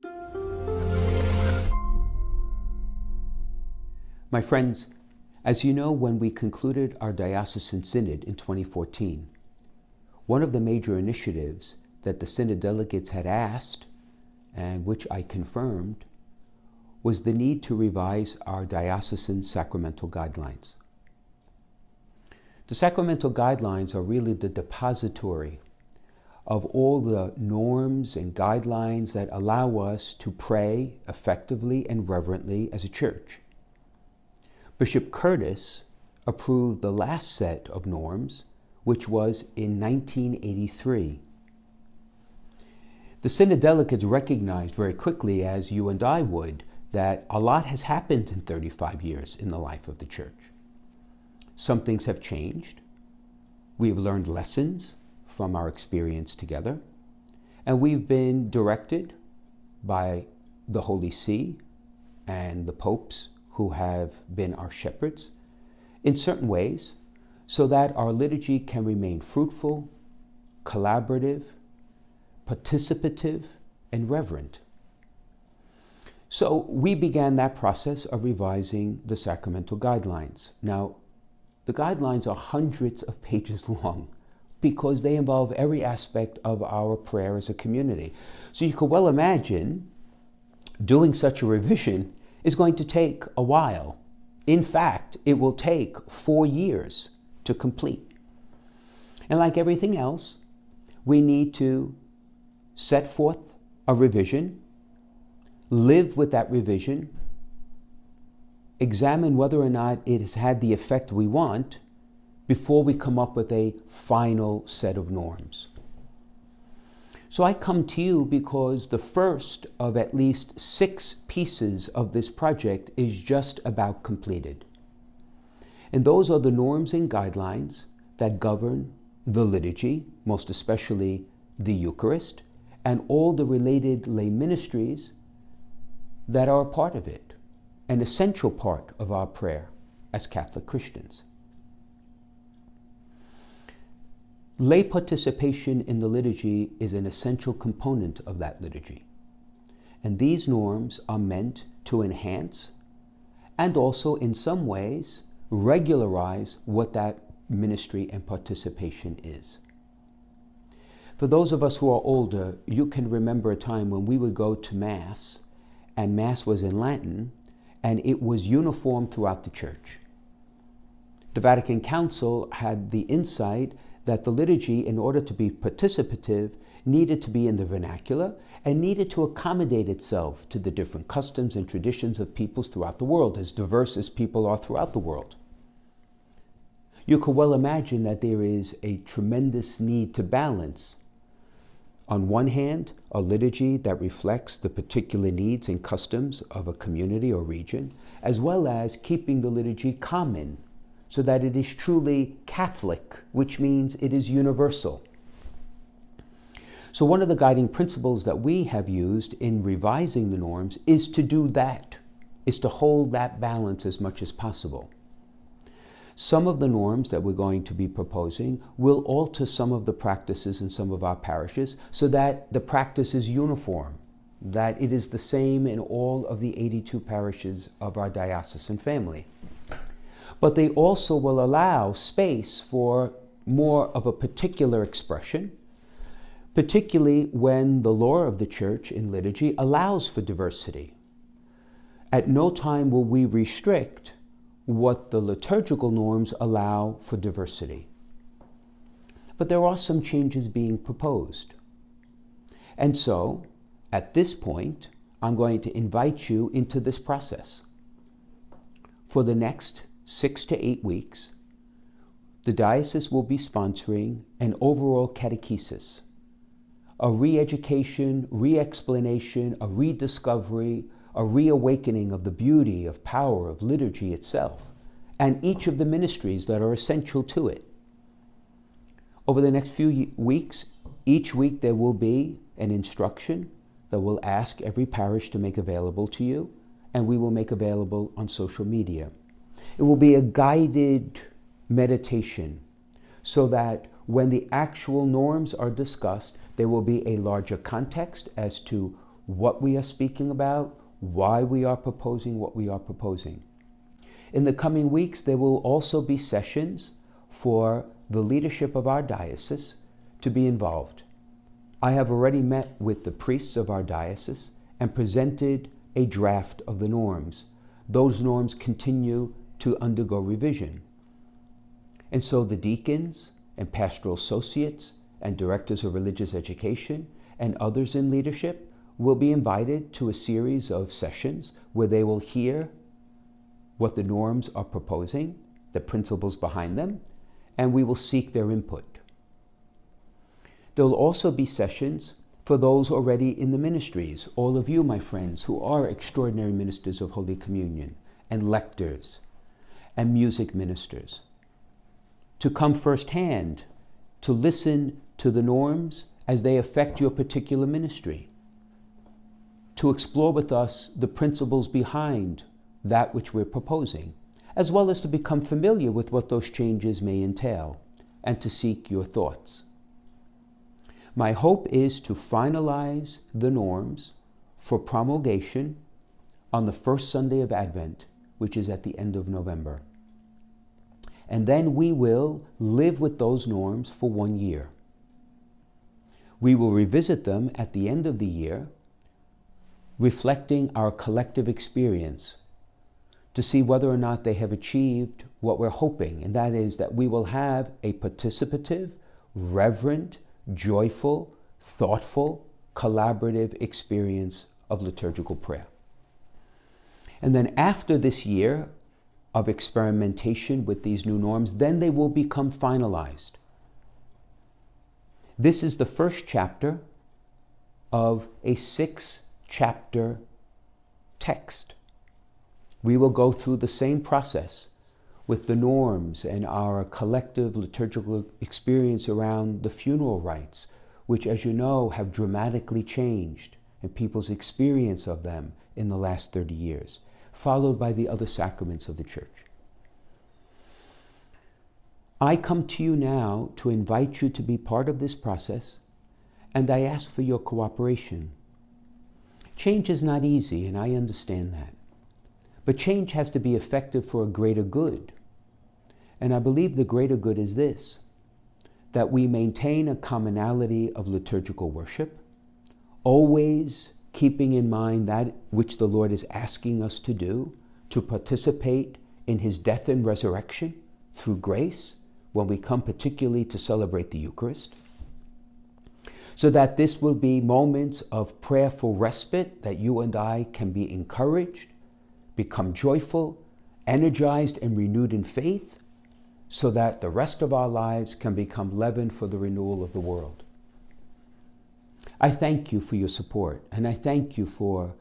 My friends, as you know, when we concluded our Diocesan Synod in 2014, one of the major initiatives that the Synod delegates had asked, and which I confirmed, was the need to revise our Diocesan Sacramental Guidelines. The Sacramental Guidelines are really the depository of all the norms and guidelines that allow us to pray effectively and reverently as a church. Bishop Curtis approved the last set of norms, which was in 1983. The Synod delegates recognized very quickly, as you and I would, that a lot has happened in 35 years in the life of the church. Some things have changed. We've learned lessons from our experience together, and we've been directed by the Holy See and the popes who have been our shepherds in certain ways so that our liturgy can remain fruitful, collaborative, participative, and reverent. So we began that process of revising the sacramental guidelines. Now, the guidelines are hundreds of pages long because they involve every aspect of our prayer as a community. So you could well imagine doing such a revision is going to take a while. In fact, it will take 4 years to complete. And like everything else, we need to set forth a revision, live with that revision, examine whether or not it has had the effect we want before we come up with a final set of norms. So I come to you because the first of at least 6 pieces of this project is just about completed. And those are the norms and guidelines that govern the liturgy, most especially the Eucharist, and all the related lay ministries that are a part of it, an essential part of our prayer as Catholic Christians. Lay participation in the liturgy is an essential component of that liturgy. And these norms are meant to enhance and also in some ways regularize what that ministry and participation is. For those of us who are older, you can remember a time when we would go to Mass, and Mass was in Latin, and it was uniform throughout the church. The Vatican Council had the insight that the liturgy, in order to be participative, needed to be in the vernacular and needed to accommodate itself to the different customs and traditions of peoples throughout the world, as diverse as people are throughout the world. You could well imagine that there is a tremendous need to balance, on one hand, a liturgy that reflects the particular needs and customs of a community or region, as well as keeping the liturgy common, so that it is truly Catholic, which means it is universal. So one of the guiding principles that we have used in revising the norms is to do that, is to hold that balance as much as possible. Some of the norms that we're going to be proposing will alter some of the practices in some of our parishes so that the practice is uniform, that it is the same in all of the 82 parishes of our diocesan family. But they also will allow space for more of a particular expression, particularly when the law of the Church in liturgy allows for diversity. At no time will we restrict what the liturgical norms allow for diversity. But there are some changes being proposed. And so, at this point, I'm going to invite you into this process. For the next 6 to 8 weeks, the diocese will be sponsoring an overall catechesis, a re-education, re-explanation, a rediscovery, a reawakening of the beauty, of power, of liturgy itself, and each of the ministries that are essential to it. Over the next few weeks, each week there will be an instruction that we'll ask every parish to make available to you, and we will make available on social media. It will be a guided meditation so that when the actual norms are discussed, there will be a larger context as to what we are speaking about, why we are proposing what we are proposing. In the coming weeks, there will also be sessions for the leadership of our diocese to be involved. I have already met with the priests of our diocese and presented a draft of the norms. Those norms continue to undergo revision. And so the deacons and pastoral associates and directors of religious education and others in leadership will be invited to a series of sessions where they will hear what the norms are proposing, the principles behind them, and we will seek their input. There will also be sessions for those already in the ministries, all of you, my friends, who are extraordinary ministers of Holy Communion and lectors and music ministers, to come firsthand, to listen to the norms as they affect your particular ministry, to explore with us the principles behind that which we're proposing, as well as to become familiar with what those changes may entail and to seek your thoughts. My hope is to finalize the norms for promulgation on the first Sunday of Advent, which is at the end of November. And then we will live with those norms for 1 year. We will revisit them at the end of the year, reflecting our collective experience to see whether or not they have achieved what we're hoping, and that is that we will have a participative, reverent, joyful, thoughtful, collaborative experience of liturgical prayer. And then after this year of experimentation with these new norms, then they will become finalized. This is the first chapter of a 6-chapter text. We will go through the same process with the norms and our collective liturgical experience around the funeral rites, which, as you know, have dramatically changed in people's experience of them in the last 30 years, followed by the other sacraments of the Church. I come to you now to invite you to be part of this process, and I ask for your cooperation. Change is not easy, and I understand that. But change has to be effective for a greater good. And I believe the greater good is this, that we maintain a commonality of liturgical worship, always keeping in mind that which the Lord is asking us to do, to participate in His death and resurrection through grace, when we come particularly to celebrate the Eucharist, so that this will be moments of prayerful respite, that you and I can be encouraged, become joyful, energized, and renewed in faith, so that the rest of our lives can become leaven for the renewal of the world. I thank you for your support, and I thank you for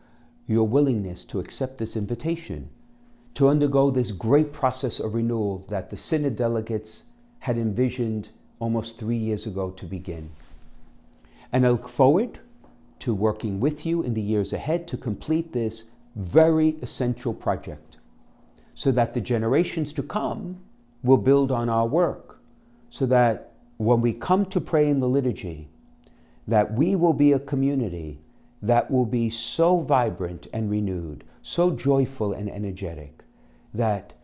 your willingness to accept this invitation, to undergo this great process of renewal that the Synod delegates had envisioned almost 3 years ago to begin. And I look forward to working with you in the years ahead to complete this very essential project, so that the generations to come will build on our work, so that when we come to pray in the liturgy, that we will be a community that will be so vibrant and renewed, so joyful and energetic, that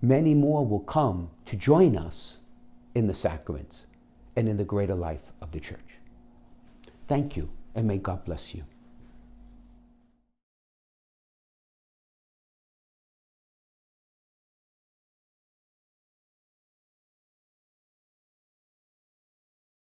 many more will come to join us in the sacraments and in the greater life of the Church. Thank you, and may God bless you.